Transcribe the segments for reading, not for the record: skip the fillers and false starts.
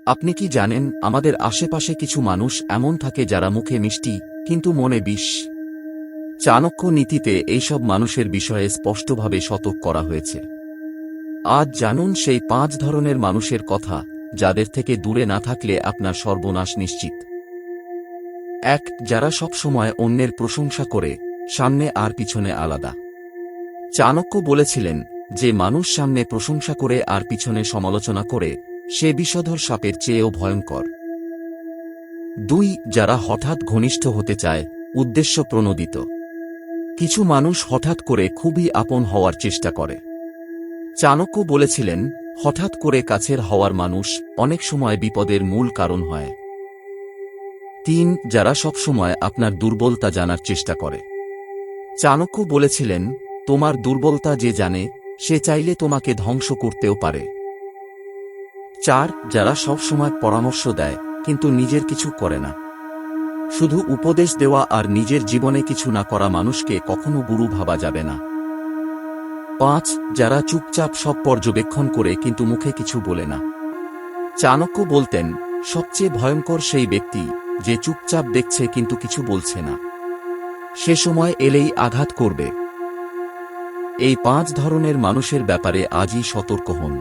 আপনি কি জানেন, আমাদের আশেপাশে কিছু মানুষ এমন থাকে যারা মুখে মিষ্টি কিন্তু মনে বিষ। চাণক্য নীতিতে এইসব মানুষের বিষয়ে স্পষ্টভাবে সতর্ক করা হয়েছে। আজ জানুন সেই 5 ধরনের মানুষের কথা, যাদের থেকে দূরে না থাকলে আপনার সর্বনাশ নিশ্চিত। 1. যারা সব সময় অন্যের প্রশংসা করে, সামনে আর পিছনে আলাদা। চাণক্য বলেছিলেন, যে মানুষ সামনে প্রশংসা করে আর পিছনে সমালোচনা করে, সে বিষধর সাপের চেয়েও ভয়ঙ্কর। 2. যারা হঠাৎ ঘনিষ্ঠ হতে চায়, উদ্দেশ্য প্রণোদিত। কিছু মানুষ হঠাৎ করে খুবই আপন হওয়ার চেষ্টা করে। চাণক্য বলেছিলেন, হঠাৎ করে কাছের হওয়ার মানুষ অনেক সময় বিপদের মূল কারণ হয়। 3. যারা সবসময় আপনার দুর্বলতা জানার চেষ্টা করে। চাণক্য বলেছিলেন, তোমার দুর্বলতা যে জানে, সে চাইলে তোমাকে ধ্বংস করতেও পারে। 4. যারা সবসময় পরামর্শ দেয় কিন্তু নিজের কিছু করে না। শুধু উপদেশ দেওয়া আর নিজের জীবনে কিছু না করা মানুষকে কখনো গুরু ভাবা যাবে না। 5. যারা চুপচাপ সব পর্যবেক্ষণ করে কিন্তু মুখে কিছু বলে না। চাণক্য বলতেন, সবচেয়ে ভয়ঙ্কর সেই ব্যক্তি যে চুপচাপ দেখছে কিন্তু কিছু বলছে না। সে সময় এলেই আঘাত করবে। এই 5 ধরনের মানুষের ব্যাপারে আজই সতর্ক হন।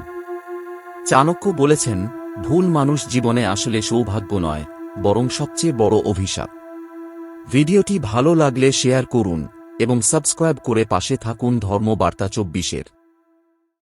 চাণক্য বলেছেন, ভুল মানুষ জীবনে আসলে সৌভাগ্য নয়, বরং সবচেয়ে বড় অভিশাপ। ভিডিওটি ভালো লাগলে শেয়ার করুন এবং সাবস্ক্রাইব করে পাশে থাকুন ধর্ম বার্তা 24-এর।